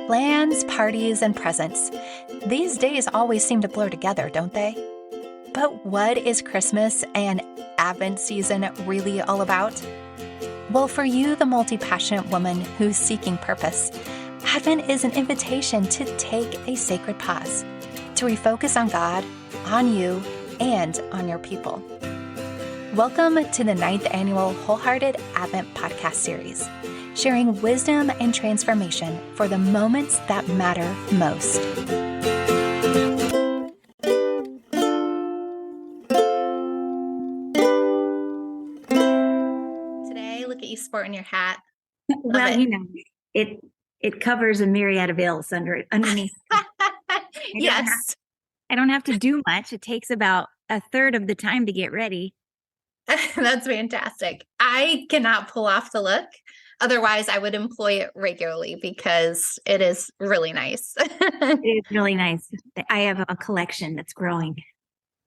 Plans, parties, and presents. These days always seem to blur together, don't they? But what is Christmas and Advent season really all about? Well, for you, the multi-passionate woman who's seeking purpose, Advent is an invitation to take a sacred pause, to refocus on God, on you, and on your people. Welcome to the 9th annual Wholehearted Advent podcast series, sharing wisdom and transformation for the moments that matter most. Today, look at you sporting your hat. Well, it covers a myriad of ills underneath. Yes. I don't have to do much. It takes about a third of the time to get ready. That's fantastic. I cannot pull off the look. Otherwise, I would employ it regularly because it is really nice. It is really nice. I have a collection that's growing.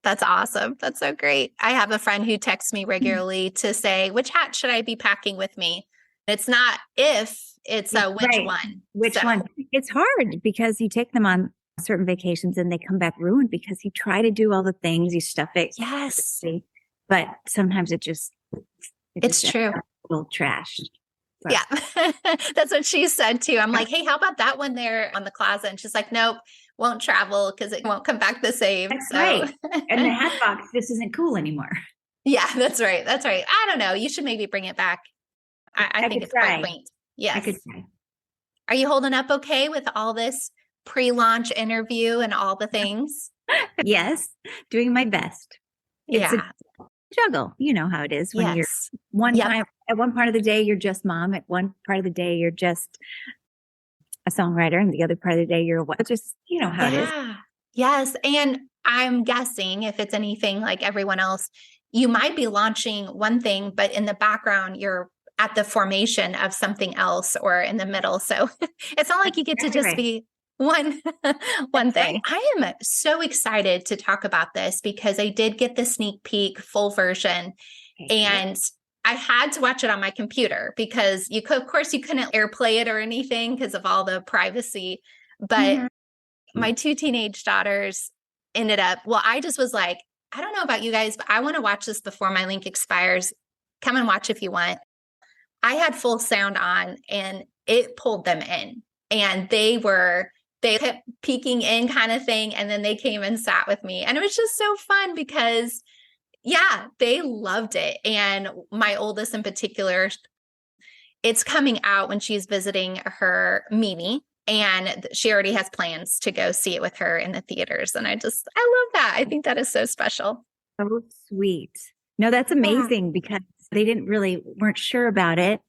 That's awesome. That's so great. I have a friend who texts me regularly to say, which hat should I be packing with me? It's not if, it's which right. one. Which one? It's hard because you take them on certain vacations and they come back ruined because you try to do all the things, you stuff it. Yes. But sometimes it's true. A little trashed. But. Yeah. That's what she said too. I'm like, hey, how about that one there on the closet? And she's like, nope, won't travel because it won't come back the same. That's right. And the hat box just isn't cool anymore. Yeah, that's right. That's right. I don't know. You should maybe bring it back. I think it's quite quaint. Yes. I could try. Are you holding up okay with all this pre-launch interview and all the things? Yes. Doing my best. It's a juggle. You know how it is when you're time at one part of the day, you're just mom. At one part of the day, you're just a songwriter. And the other part of the day, you're just, you know how it is. Yes. And I'm guessing if it's anything like everyone else, you might be launching one thing, but in the background, you're at the formation of something else or in the middle. So it's not like you get to just be one thing. I am so excited to talk about this because I did get the sneak peek full version and I had to watch it on my computer because you couldn't AirPlay it or anything because of all the privacy. But my two teenage daughters ended up, I just was like, I don't know about you guys, but I want to watch this before my link expires. Come and watch if you want. I had full sound on and it pulled them in and they kept peeking in kind of thing. And then they came and sat with me and it was just so fun because they loved it. And my oldest in particular, it's coming out when she's visiting her Mimi and she already has plans to go see it with her in the theaters. And I love that. I think that is so special. So sweet. No, that's amazing because they weren't sure about it.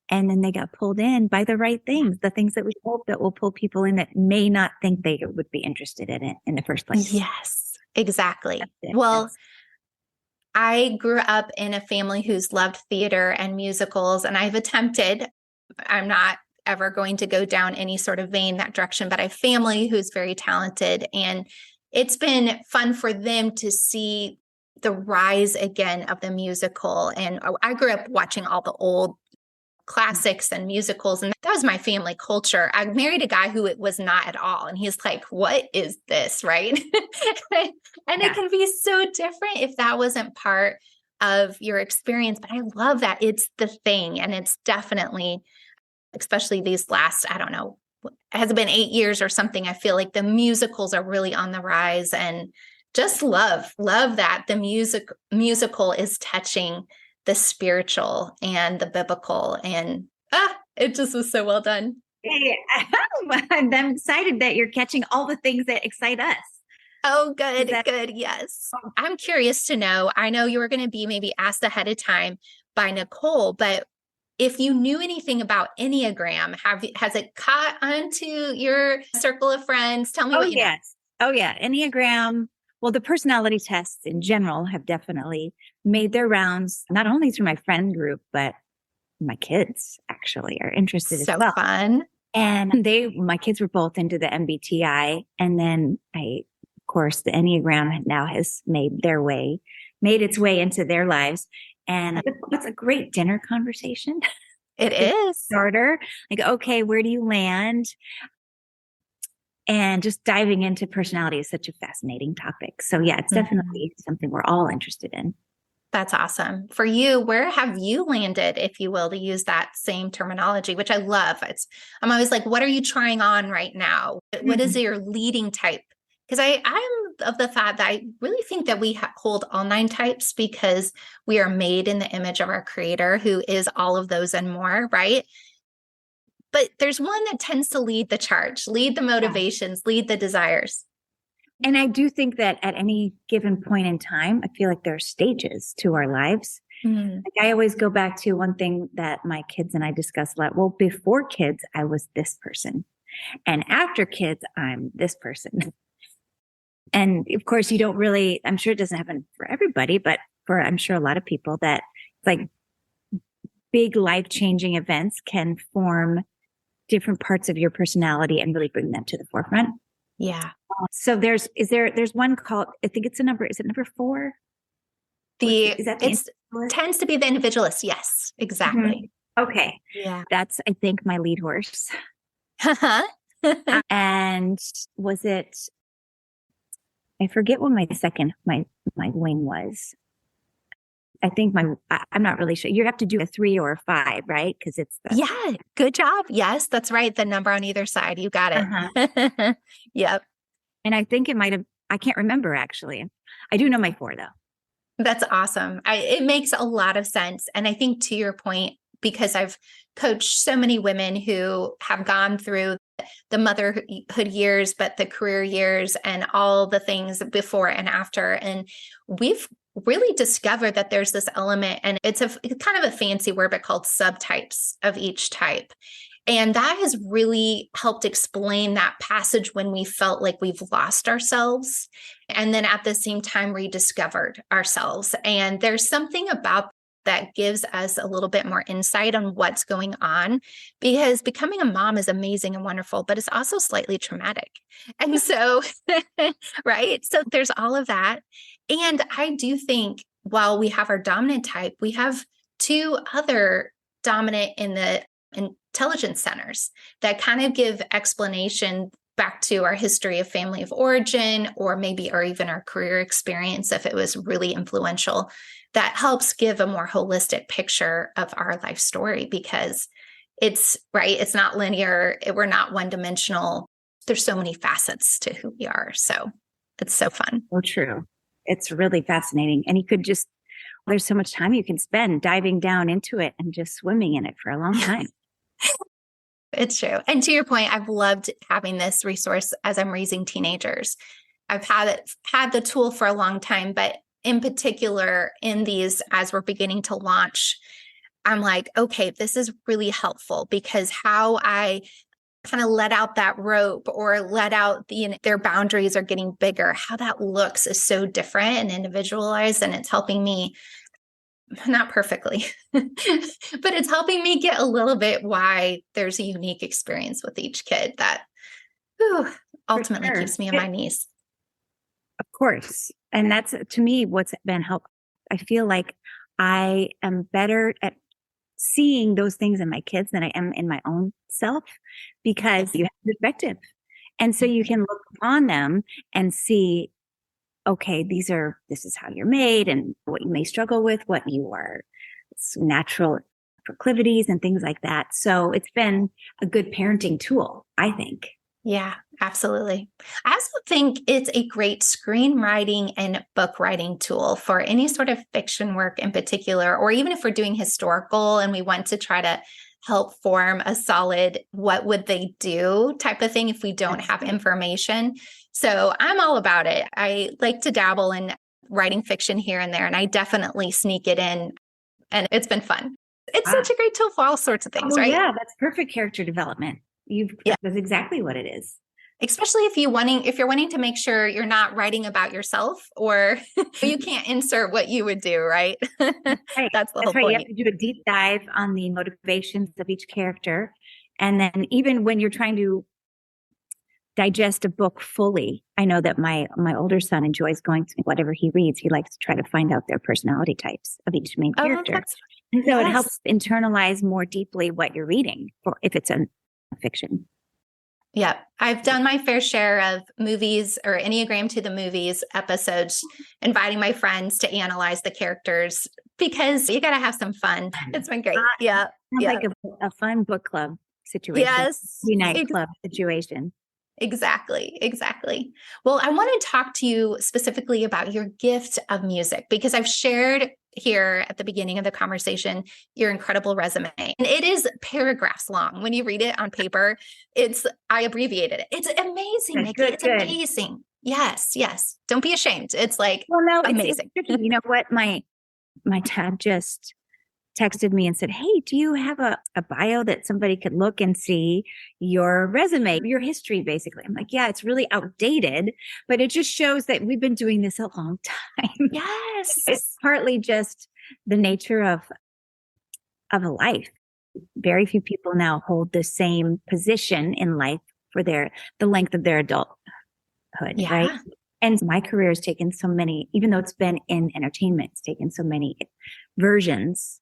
And then they got pulled in by the right things, the things that we hope that will pull people in that may not think they would be interested in it in the first place. Yes, exactly. Well, I grew up in a family who's loved theater and musicals, and I've attempted. I'm not ever going to go down any sort of vein that direction, but I have family who's very talented, and it's been fun for them to see the rise again of the musical. And I grew up watching all the old classics and musicals, and that was my family culture. I married a guy who it was not at all, and he's like, what is this, right? And it can be so different if that wasn't part of your experience, but I love that it's the thing, and it's definitely, especially these last, I don't know, has it been 8 years or something? I feel like the musicals are really on the rise, and just love that the musical is touching the spiritual and the biblical, and it just was so well done. Hey, I'm excited that you're catching all the things that excite us. Oh, good. Yes. I'm curious to know, I know you were going to be maybe asked ahead of time by Nicole, but if you knew anything about Enneagram, has it caught onto your circle of friends? Tell me what you know. Oh, yeah. Enneagram. Well, the personality tests in general have definitely made their rounds, not only through my friend group, but my kids actually are interested as well. So fun. And my kids were both into the MBTI. And then of course, the Enneagram now has made its way into their lives. And it's a great dinner conversation. It is. Starter. Like, okay, where do you land? And just diving into personality is such a fascinating topic. So yeah, it's definitely something we're all interested in. That's awesome. For you, where have you landed, if you will, to use that same terminology, which I love? I'm always like, what are you trying on right now? What is your leading type? Because I'm of the thought that I really think that we hold all 9 types because we are made in the image of our creator, who is all of those and more, right? But there's one that tends to lead the charge, lead the motivations, lead the desires. And I do think that at any given point in time, I feel like there are stages to our lives. Like I always go back to one thing that my kids and I discuss a lot. Well, before kids, I was this person. And after kids, I'm this person. And of course, you don't really, I'm sure it doesn't happen for everybody, but for I'm sure a lot of people that like big life-changing events can form different parts of your personality and really bring them to the forefront. Yeah. So there's one called, I think it's is it number 4? It tends to be the individualist. Yes, exactly. Okay. Yeah. That's, I think, my lead horse. And was it, I forget what my second, my wing was. I think I'm not really sure. You have to do a 3 or a 5, right? Because it's yeah, good job. Yes, that's right. The number on either side. You got it. Yep. And I think it might have, I can't remember actually. I do know my 4 though. That's awesome. It makes a lot of sense. And I think to your point, because I've coached so many women who have gone through the motherhood years, but the career years and all the things before and after. And we've really discovered that there's this element, and it's kind of a fancy word, but called subtypes of each type. And that has really helped explain that passage when we felt like we've lost ourselves and then at the same time rediscovered ourselves. And there's something about that gives us a little bit more insight on what's going on, because becoming a mom is amazing and wonderful, but it's also slightly traumatic. And so, right? So there's all of that. And I do think while we have our dominant type, we have 2 other dominant in the intelligence centers that kind of give explanation back to our history of family of origin, or even our career experience, if it was really influential. That helps give a more holistic picture of our life story, because it's not linear. We're not one-dimensional. There's so many facets to who we are. So it's so fun. So true. It's really fascinating. And there's so much time you can spend diving down into it and just swimming in it for a long time. It's true. And to your point, I've loved having this resource as I'm raising teenagers. I've had the tool for a long time, but in particular in these, as we're beginning to launch, I'm like, okay, this is really helpful, because how I kind of let out that rope or let out their boundaries are getting bigger, how that looks is so different and individualized. And it's helping me, not perfectly, but it's helping me get a little bit why there's a unique experience with each kid that ultimately keeps me on my knees. Of course. And that's, to me, what's been helpful. I feel like I am better at seeing those things in my kids than I am in my own self, because you have perspective. And so you can look on them and see, okay, this is how you're made and what you may struggle with, what you are, natural proclivities and things like that. So it's been a good parenting tool, I think. Yeah, absolutely. I also think it's a great screenwriting and book writing tool for any sort of fiction work in particular, or even if we're doing historical and we want to try to help form a solid, what would they do type of thing if we don't have information. So I'm all about it. I like to dabble in writing fiction here and there, and I definitely sneak it in, and it's been fun. It's such a great tool for all sorts of things, right? Yeah, that's perfect character development. That's exactly what it is. Especially if you're wanting to make sure you're not writing about yourself, or you can't insert what you would do, right? Right. That's the whole point. You have to do a deep dive on the motivations of each character. And then even when you're trying to digest a book fully, I know that my older son enjoys going to whatever he reads. He likes to try to find out their personality types of each main character. And so it helps internalize more deeply what you're reading, if it's a fiction. Yeah. I've done my fair share of movies or Enneagram to the movies episodes, inviting my friends to analyze the characters because you got to have some fun. It's been great. Yeah. Sounds Yeah. like a fun book club situation. Yes. Unite club situation. Exactly. Exactly. Well, I want to talk to you specifically about your gift of music because I've shared here at the beginning of the conversation your incredible resume. And it is paragraphs long. When you read it on paper, I abbreviated it. It's amazing, Nikki. It's amazing. Yes. Yes. Don't be ashamed. It's like, well, no, amazing. It's you know what? My dad just texted me and said, hey, do you have a bio that somebody could look and see your resume, your history, basically? I'm like, yeah, it's really outdated, but it just shows that we've been doing this a long time. Yes. It's partly just the nature of a life. Very few people now hold the same position in life for the length of their adulthood, right? And my career has taken so many, even though it's been in entertainment, it's taken so many versions.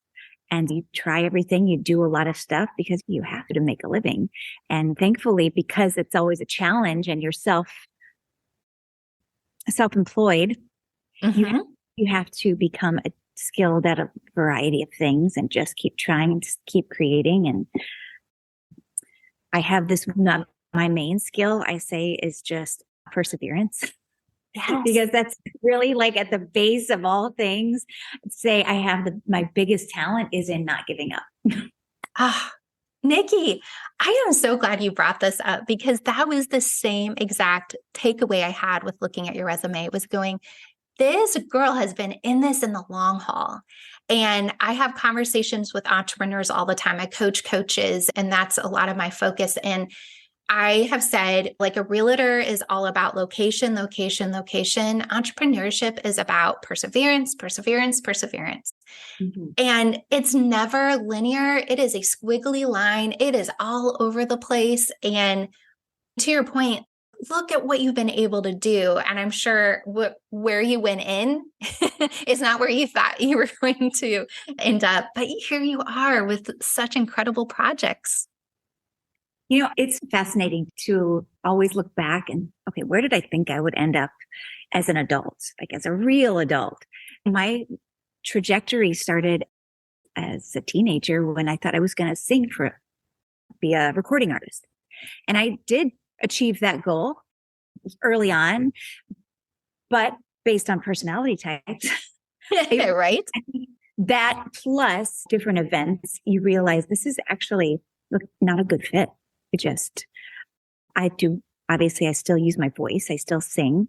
And you try everything, you do a lot of stuff because you have to make a living. And thankfully, because it's always a challenge and you're self-employed, you have to become skilled at a variety of things and just keep trying and just keep creating. And I have this, not my main skill, I say, is just perseverance. Yes. Because that's really like at the base of all things. I'd say I have my biggest talent is in not giving up. Nikki, I am so glad you brought this up because that was the same exact takeaway I had with looking at your resume. It was going, this girl has been in this in the long haul. And I have conversations with entrepreneurs all the time. I coach coaches, and that's a lot of my focus. And I have said, like, a realtor is all about location, location, location. Entrepreneurship is about perseverance, perseverance, perseverance. Mm-hmm. And it's never linear. It is a squiggly line. It is all over the place. And to your point, look at what you've been able to do. And I'm sure where you went in is not where you thought you were going to end up. But here you are with such incredible projects. You know, it's fascinating to always look back and, okay, where did I think I would end up as an adult, like as a real adult? My trajectory started as a teenager when I thought I was going to be a recording artist. And I did achieve that goal early on, but based on personality types. Right. That plus different events, you realize this is actually not a good fit. Obviously I still use my voice. I still sing.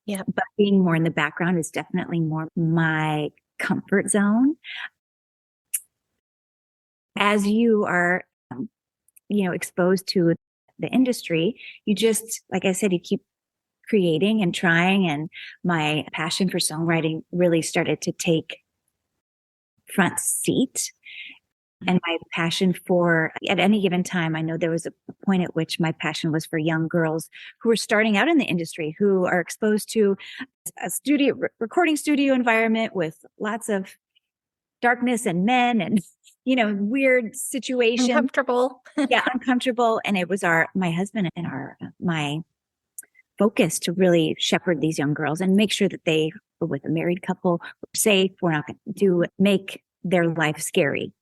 Yeah. But being more in the background is definitely more my comfort zone. As you are, exposed to the industry, you just, like I said, you keep creating and trying. And my passion for songwriting really started to take front seat. And my passion at any given time, I know there was a point at which my passion was for young girls who are starting out in the industry, who are exposed to a recording studio environment with lots of darkness and men and, weird situations. Uncomfortable. Yeah, uncomfortable. And it was my husband and my focus to really shepherd these young girls and make sure that they were with a married couple, were safe. We're not going to make their life scary.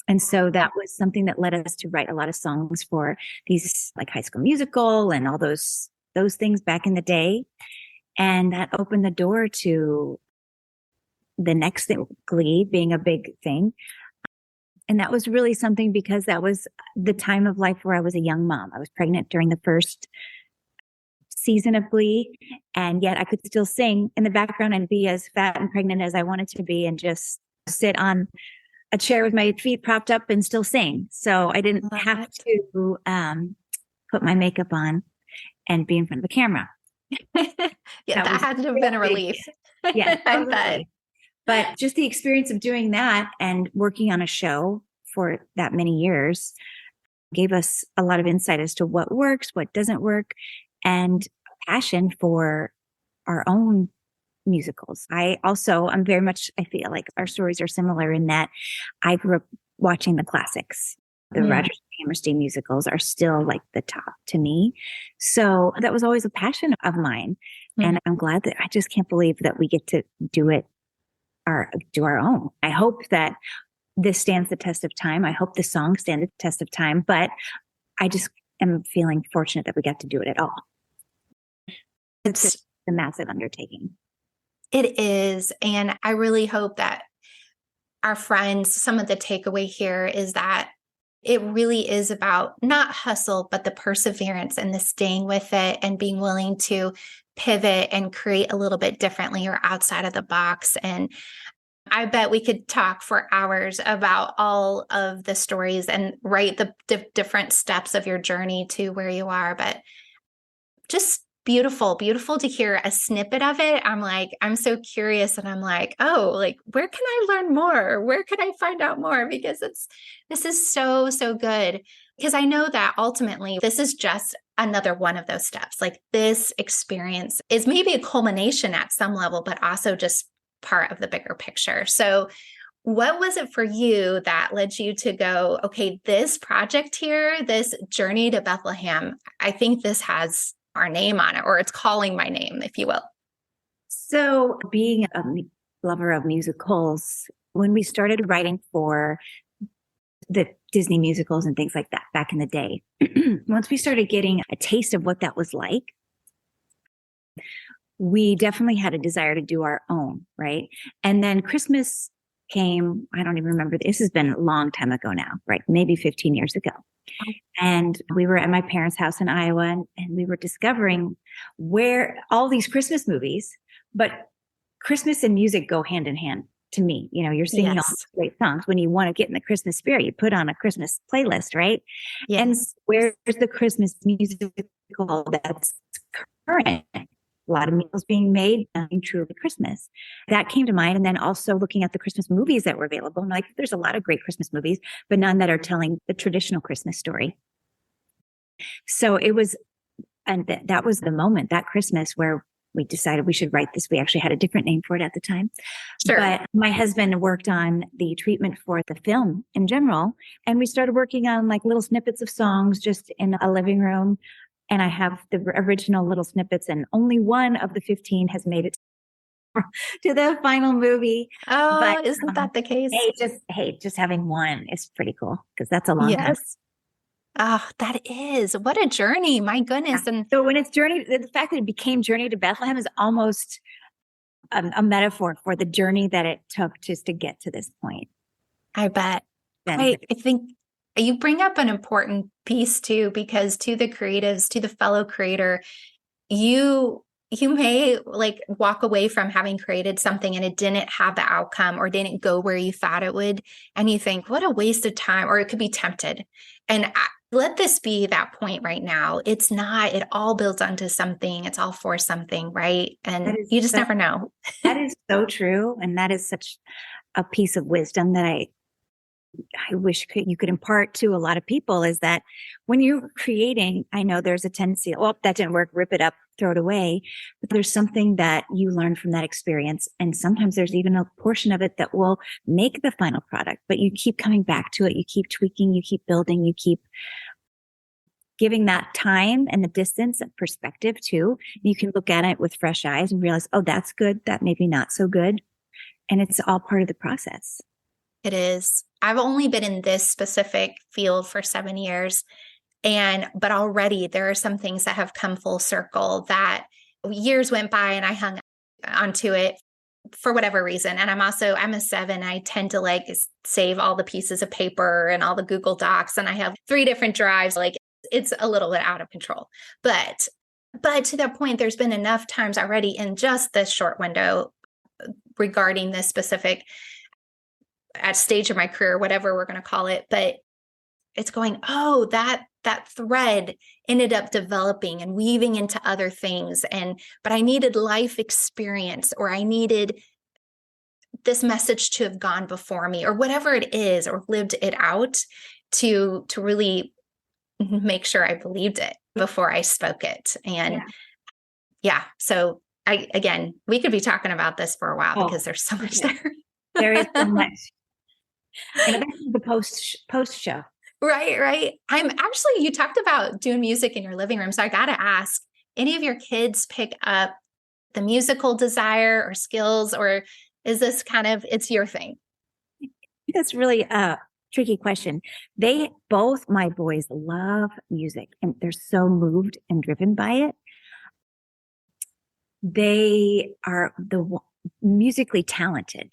And so that was something that led us to write a lot of songs for these, like High School Musical and all those things back in the day. And that opened the door to the next thing, Glee being a big thing. And that was really something because that was the time of life where I was a young mom. I was pregnant during the first season of Glee, and yet I could still sing in the background and be as fat and pregnant as I wanted to be and just sit on a chair with my feet propped up and still sing. So I didn't have to put my makeup on and be in front of the camera. Yeah, that had to have been a relief. Yeah, I bet. But just the experience of doing that and working on a show for that many years gave us a lot of insight as to what works, what doesn't work, and passion for our own musicals. I'm very much, I feel like our stories are similar in that I grew up watching the classics. The Rodgers and Hammerstein musicals are still like the top to me. So that was always a passion of mine. And I'm glad that I just can't believe that we get to do our own. I hope that this stands the test of time. I hope the songs stand the test of time, but I just am feeling fortunate that we got to do it at all. It's a massive undertaking. It is. And I really hope that our friends, some of the takeaway here is that it really is about not hustle, but the perseverance and the staying with it and being willing to pivot and create a little bit differently or outside of the box. And I bet we could talk for hours about all of the stories and write the different steps of your journey to where you are, but just beautiful to hear a snippet of it. I'm so curious, and I'm like, oh, like, where can I learn more? Where can I find out more? Because this is so, so good. Because I know that ultimately this is just another one of those steps. Like, this experience is maybe a culmination at some level, but also just part of the bigger picture. So what was it for you that led you to go, okay, this project here, this journey to Bethlehem, I think this has our name on it, or it's calling my name, if you will? So being a lover of musicals, when we started writing for the Disney musicals and things like that back in the day, once we started getting a taste of what that was like, we definitely had a desire to do our own, right? And then Christmas came, I don't even remember, this has been a long time ago now, right? Maybe 15 years ago. And we were at my parents' house in Iowa, and we were discovering where all these Christmas movies, but Christmas and music go hand in hand to me. You know, you're singing all these great songs. When you want to get in the Christmas spirit, you put on a Christmas playlist, right? Yes. And where's the Christmas musical that's current? A lot of meals being made, nothing truly Christmas. That came to mind. And then also looking at the Christmas movies that were available. And like, there's a lot of great Christmas movies, but none that are telling the traditional Christmas story. So it was, and that was the moment, that Christmas, where we decided we should write this. We actually had a different name for it at the time. Sure. But my husband worked on the treatment for the film in general. And we started working on like little snippets of songs just in a living room. And I have the original little snippets, and only one of the 15 has made it to the final movie. Oh, but, isn't that the case? Just having one is pretty cool, because that's a long time. Oh, that is. What a journey. My goodness. And so when it's journey, the fact that it became Journey to Bethlehem is almost a metaphor for the journey that it took just to get to this point. I bet. I think you bring up an important piece too, because to the creatives, to the fellow creator, you may like walk away from having created something and it didn't have the outcome or didn't go where you thought it would. And you think, what a waste of time, or it could be tempted. And let this be that point right now. It's not, it all builds onto something. It's all for something, right? And you just never know. That is so true. And that is such a piece of wisdom that I wish you could impart to a lot of people, is that when you're creating, I know there's a tendency, oh, that didn't work, rip it up, throw it away. But there's something that you learn from that experience. And sometimes there's even a portion of it that will make the final product, but you keep coming back to it. You keep tweaking, you keep building, you keep giving that time and the distance and perspective too. You can look at it with fresh eyes and realize, oh, that's good. That maybe not so good. And it's all part of the process. It is. I've only been in this specific field for 7 years. But already there are some things that have come full circle that years went by and I hung onto it for whatever reason. And I'm a 7. I tend to like save all the pieces of paper and all the Google Docs. And I have 3 different drives. Like, it's a little bit out of control. But to that point, there's been enough times already in just this short window regarding this specific at stage of my career, whatever we're going to call it, but it's going, oh, that thread ended up developing and weaving into other things. But I needed life experience, or I needed this message to have gone before me, or whatever it is, or lived it out to really make sure I believed it before I spoke it. And so we could be talking about this for a while because there's so much there. There is so much. And eventually the post show. Right, right. You talked about doing music in your living room. So I got to ask, any of your kids pick up the musical desire or skills, or is this kind of, it's your thing? That's really a tricky question. Both my boys love music and they're so moved and driven by it. They are musically talented,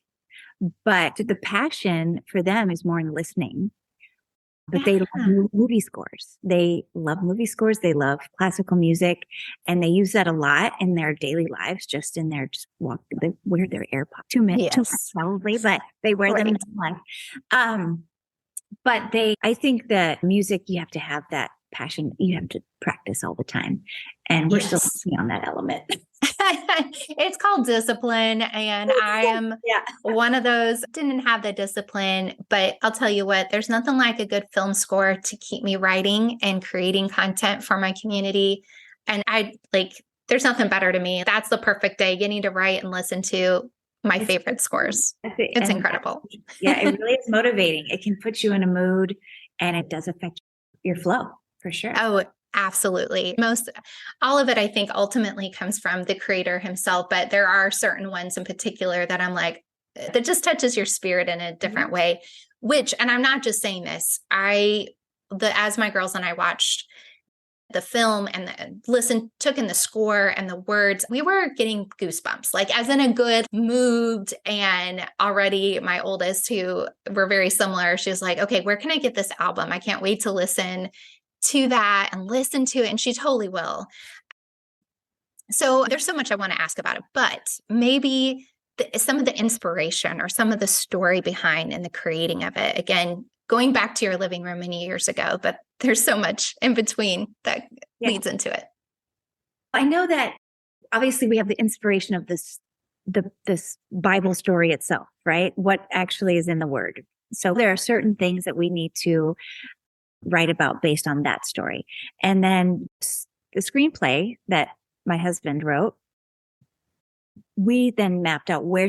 but the passion for them is more in listening. But they love movie scores. They love movie scores. They love classical music, and they use that a lot in their daily lives. Just in their they wear their AirPods 2 minutes, Yes. probably, but they wear them in life. But I think that music, you have to have that passion. You have to practice all the time, and we're still working on that element. It's called discipline. And I am one of those, didn't have the discipline, but I'll tell you what, there's nothing like a good film score to keep me writing and creating content for my community. And there's nothing better to me. That's the perfect day, getting to write and listen to my favorite scores. It's incredible. Yeah, it really is motivating. It can put you in a mood, and it does affect your flow for sure. Oh, absolutely. All of it, I think, ultimately comes from the creator himself, but there are certain ones in particular that I'm like, that just touches your spirit in a different way, and I'm not just saying this, as my girls and I watched the film and took in the score and the words, we were getting goosebumps, like as in a good moved. And already my oldest, who were very similar, she was like, okay, where can I get this album? I can't wait to listen to that and listen to it. And she totally will. So there's so much I want to ask about it, but maybe some of the inspiration or some of the story behind and the creating of it, again, going back to your living room many years ago, but there's so much in between that leads into it. I know that obviously we have the inspiration of this Bible story itself, right? What actually is in the word. So there are certain things that we need to write about based on that story. And then the screenplay that my husband wrote, we then mapped out where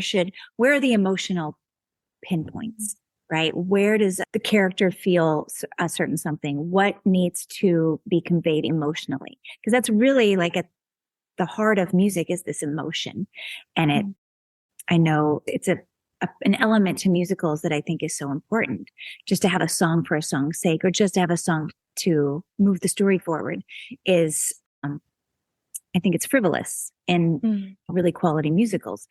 are the emotional pinpoints, right? Where does the character feel a certain something? What needs to be conveyed emotionally? Because that's really like at the heart of music is this emotion. And I know it's an element to musicals that I think is so important, just to have a song for a song's sake, or just to have a song to move the story forward is, I think it's frivolous in really quality musicals.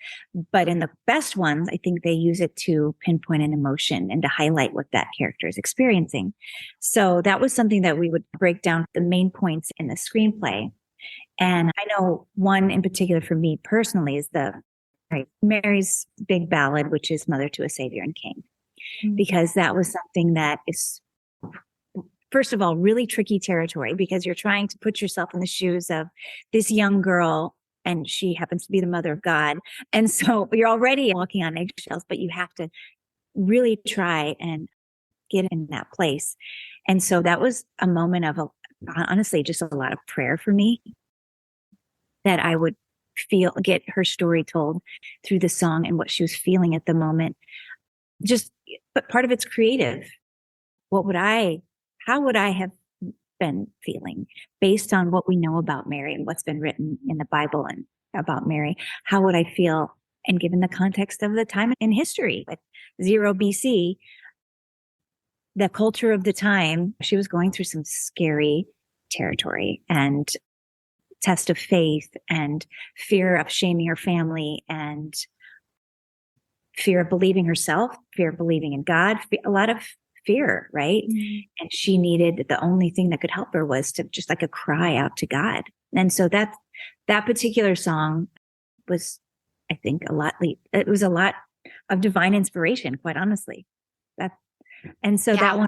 But in the best ones, I think they use it to pinpoint an emotion and to highlight what that character is experiencing. So that was something that we would break down the main points in the screenplay. And I know one in particular for me personally is Mary's big ballad, which is Mother to a Savior and King, because that was something that is, first of all, really tricky territory, because you're trying to put yourself in the shoes of this young girl, and she happens to be the mother of God. And so you're already walking on eggshells, but you have to really try and get in that place. And so that was a moment of, honestly, just a lot of prayer for me, that I would get her story told through the song and what she was feeling at the moment. But part of it's creative. How would I have been feeling based on what we know about Mary and what's been written in the Bible and about Mary? How would I feel? And given the context of the time in history, like 0 BC, the culture of the time, she was going through some scary territory and test of faith and fear of shaming her family and fear of believing herself, fear of believing in God, a lot of fear, right? And she needed, the only thing that could help her was to just like a cry out to God. And so that particular song was, I think, it was a lot of divine inspiration, quite honestly. That one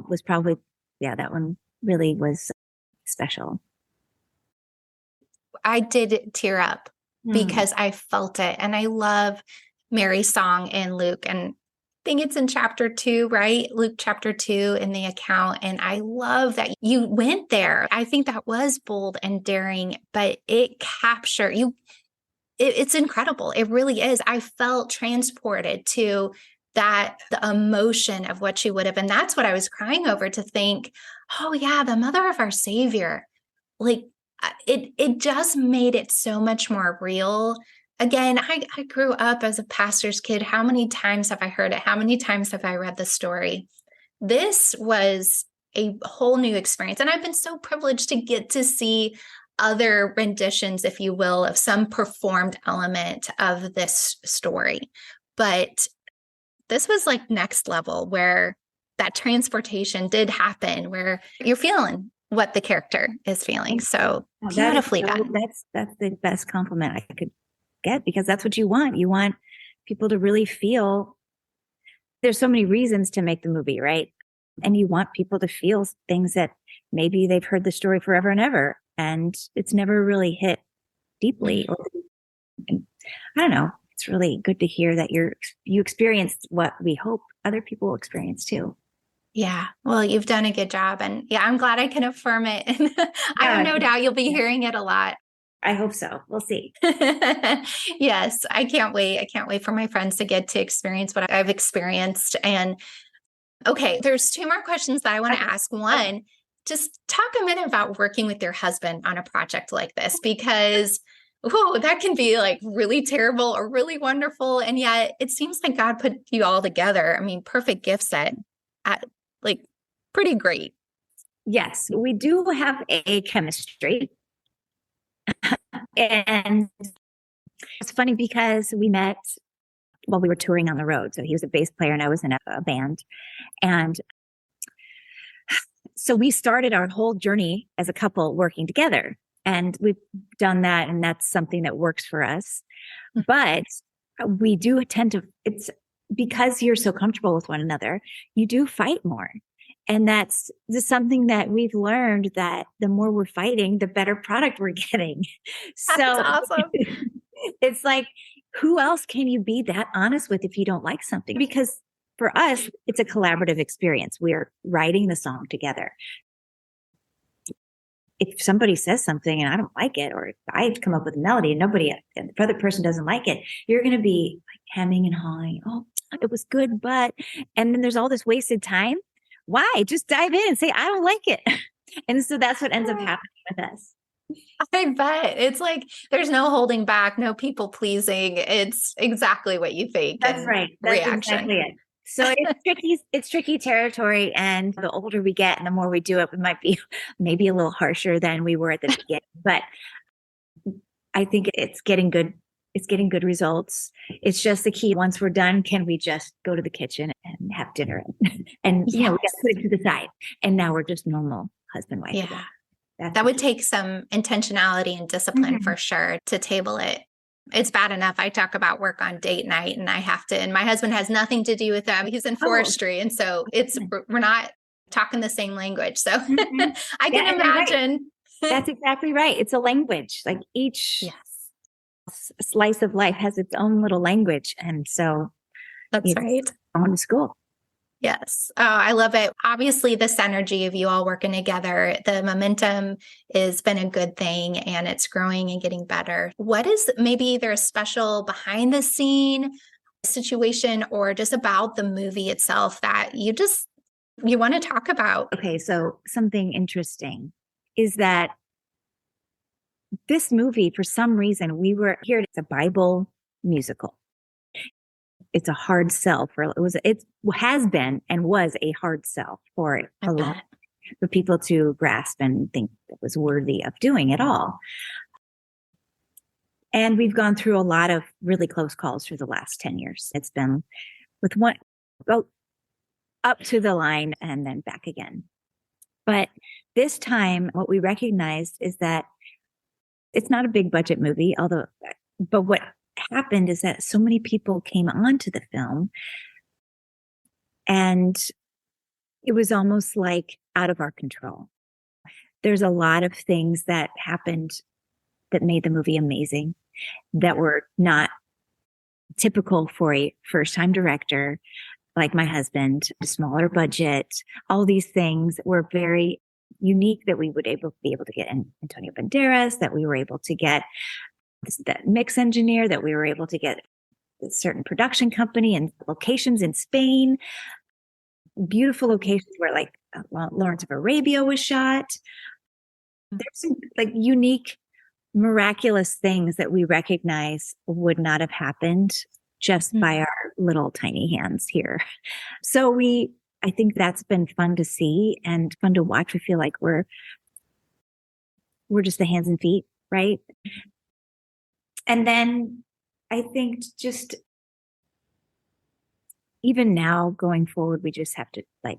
was probably, that one really was special. I did tear up because I felt it. And I love Mary's song in Luke. And I think it's in chapter 2, right? Luke chapter 2 in the account. And I love that you went there. I think that was bold and daring, but it captured you. It's incredible. It really is. I felt transported to that the emotion of what she would have. And that's what I was crying over, to think, oh yeah, the mother of our Savior, like it just made it so much more real. Again, I grew up as a pastor's kid. How many times have I heard it? How many times have I read the story? This was a whole new experience. And I've been so privileged to get to see other renditions, if you will, of some performed element of this story. But this was like next level, where that transportation did happen, where you're feeling what the character is feeling. So beautifully done. That's the best compliment I could get, because that's what you want. You want people to really feel. There's so many reasons to make the movie, right? And you want people to feel things that maybe they've heard the story forever and ever, and it's never really hit deeply. I don't know. It's really good to hear that you experienced what we hope other people will experience too. Yeah. Well, you've done a good job. And yeah, I'm glad I can affirm it. And I have no doubt you'll be hearing it a lot. I hope so. We'll see. Yes. I can't wait. I can't wait for my friends to get to experience what I've experienced. And okay, there's two more questions that I want to ask. One, just talk a minute about working with your husband on a project like this, because that can be like really terrible or really wonderful. And yet it seems like God put you all together. I mean, perfect gift set, like pretty great. Yes, we do have a chemistry. And it's funny because we met while we were touring on the road. So he was a bass player and I was in a band. And so we started our whole journey as a couple working together. And we've done that, and that's something that works for us. But we do tend to, it's because you're so comfortable with one another, you do fight more. And that's just something that we've learned, that the more we're fighting, the better product we're getting. That's awesome. It's like, who else can you be that honest with if you don't like something? Because for us, it's a collaborative experience. We're writing the song together. If somebody says something and I don't like it, or if I come up with a melody and the other person doesn't like it, you're going to be like hemming and hawing. Oh, it was good, but, and then there's all this wasted time. Why? Just dive in and say, I don't like it. And so that's what ends up happening with us. I bet. It's like, there's no holding back, no people pleasing. It's exactly what you think. That's right. That's reaction. Exactly it. So it's tricky territory. And the older we get and the more we do it, we might be maybe a little harsher than we were at the beginning, but I think it's getting good. It's getting good results. It's just the key. Once we're done, can we just go to the kitchen and have dinner? And, yes. We got to put it to the side. And now we're just normal husband, wife. Yeah. That would take some intentionality and discipline for sure to table it. It's bad enough. I talk about work on date night and I have to, and my husband has nothing to do with that. He's in forestry. And so we're not talking the same language. So I can imagine. Right. That's exactly right. It's a language. Like each slice of life has its own little language. And so that's right. Going to school. Yes. Oh, I love it. Obviously, the synergy of you all working together, the momentum has been a good thing and it's growing and getting better. What is maybe either a special behind the scene situation or just about the movie itself that you want to talk about? Okay. So something interesting is that this movie, for some reason, we were here. It's a Bible musical. It's a hard sell it has been and was a hard sell for a lot for people to grasp and think it was worthy of doing at all. And we've gone through a lot of really close calls for the last 10 years. It's been with one go up to the line and then back again. But this time, what we recognized is that it's not a big budget movie, but what happened is that so many people came onto the film and it was almost like out of our control. There's a lot of things that happened that made the movie amazing, that were not typical for a first-time director like my husband, a smaller budget. All these things were very unique, that we would be able to get Antonio Banderas, that we were able to get that mix engineer, that we were able to get a certain production company and locations in Spain, beautiful locations where like Lawrence of Arabia was shot. There's some like unique, miraculous things that we recognize would not have happened just by our little tiny hands here. So I think that's been fun to see and fun to watch. We feel like we're just the hands and feet, right? And then I think just even now going forward, we just have to like,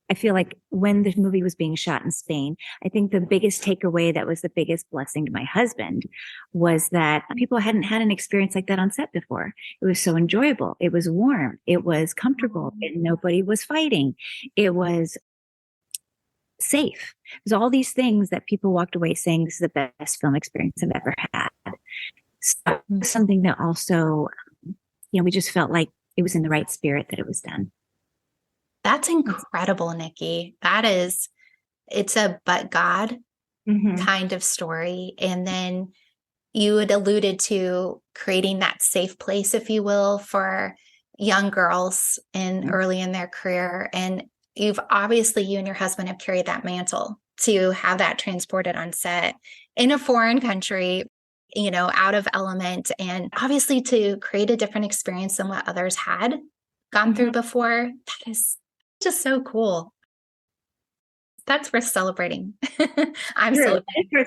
I feel like when the movie was being shot in Spain, I think the biggest takeaway that was the biggest blessing to my husband was that people hadn't had an experience like that on set before. It was so enjoyable. It was warm. It was comfortable. And nobody was fighting. It was safe. It was all these things that people walked away saying, this is the best film experience I've ever had. So something that also, we just felt like it was in the right spirit that it was done. That's incredible, Nikki. It's a but God kind of story. And then you had alluded to creating that safe place, if you will, for young girls early in their career. And you and your husband have carried that mantle to have that transported on set in a foreign country, out of element, and obviously to create a different experience than what others had gone through before. That is just so cool. That's worth celebrating. I'm celebrating.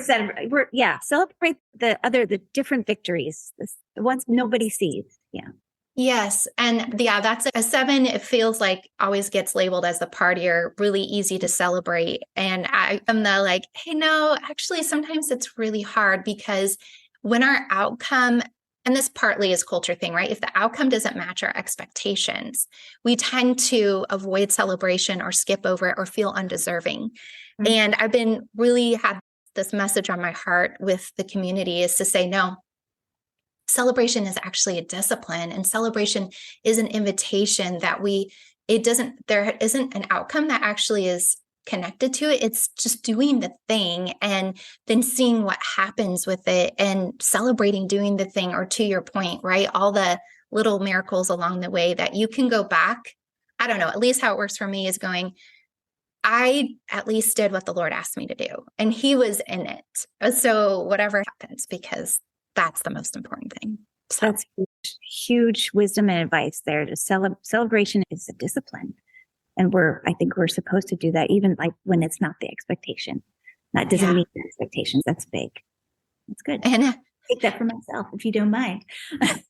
Celebrate the different victories, the ones nobody sees. Yeah. Yes. And that's a 7. It feels like always gets labeled as the partier, really easy to celebrate. And I am the hey, no, actually, sometimes it's really hard because when our outcome, and this partly is culture thing, right? If the outcome doesn't match our expectations, we tend to avoid celebration or skip over it or feel undeserving. And I've been really had this message on my heart with the community is to say, no, celebration is actually a discipline, and celebration is an invitation that there isn't an outcome that actually is connected to it. It's just doing the thing and then seeing what happens with it and celebrating doing the thing, or to your point, right? All the little miracles along the way that you can go back. I don't know, at least how it works for me is going, I at least did what the Lord asked me to do, and he was in it. So whatever happens, because that's the most important thing. So that's huge wisdom and advice there. Celebration is a discipline. And I think we're supposed to do that, even like when it's not the expectation. That doesn't meet the expectations. That's big. That's good. And take that for myself, if you don't mind.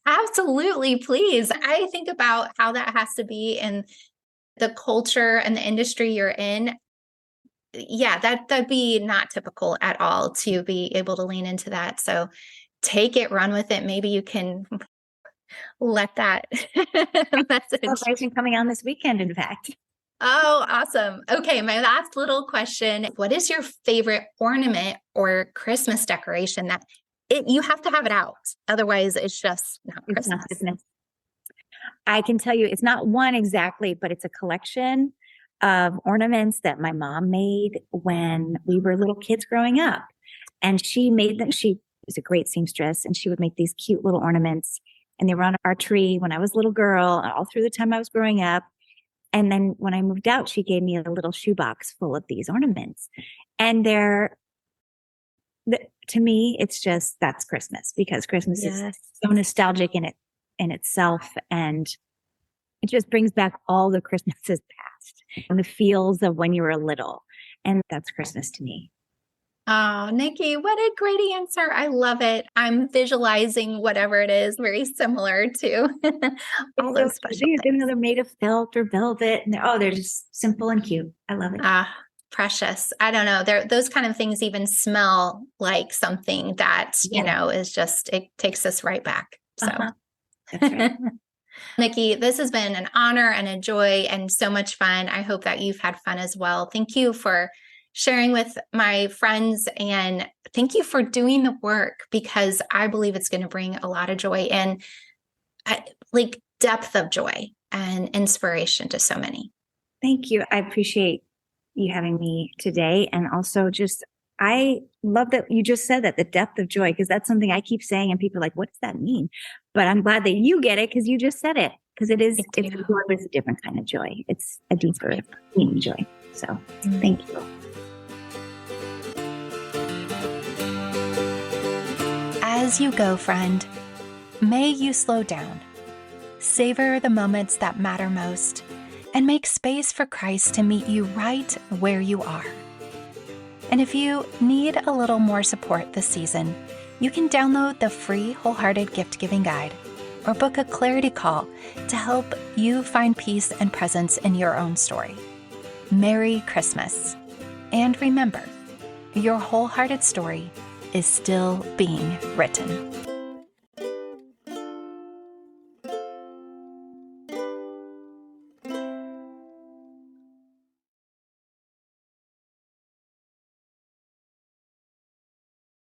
Absolutely, please. I think about how that has to be in the culture and the industry you're in. Yeah, that'd be not typical at all to be able to lean into that. So take it, run with it. Maybe you can let that message. Celebration coming on this weekend, in fact. Oh, awesome. Okay, my last little question. What is your favorite ornament or Christmas decoration that you have to have it out? Otherwise, it's just not Christmas. It's not Christmas. I can tell you it's not one exactly, but it's a collection of ornaments that my mom made when we were little kids growing up. And she made them. She was a great seamstress, and she would make these cute little ornaments. And they were on our tree when I was a little girl, all through the time I was growing up. And then when I moved out, she gave me a little shoebox full of these ornaments. And to me, it's just, that's Christmas, because Christmas is so nostalgic in itself. And it just brings back all the Christmases past and the feels of when you were little. And that's Christmas to me. Oh, Nikki, what a great answer. I love it. I'm visualizing whatever it is, very similar to all those special things. They're made of felt or velvet. And they're just simple and cute. I love it. Precious. I don't know. Those kind of things even smell like something that, is just, it takes us right back. So, That's right. Nikki, this has been an honor and a joy and so much fun. I hope that you've had fun as well. Thank you for sharing with my friends, and thank you for doing the work, because I believe it's going to bring a lot of joy and depth of joy and inspiration to so many. Thank you. I appreciate you having me today. And also just, I love that you just said that, the depth of joy, because that's something I keep saying and people are like, what does that mean? But I'm glad that you get it because you just said it. Because it's a joy, but it's a different kind of joy. It's a deeper meaning joy. So thank you. As you go, friend, may you slow down, savor the moments that matter most, and make space for Christ to meet you right where you are. And if you need a little more support this season, you can download the free Wholehearted Gift Giving Guide or book a clarity call to help you find peace and presence in your own story. Merry Christmas. And remember, your wholehearted story is still being written.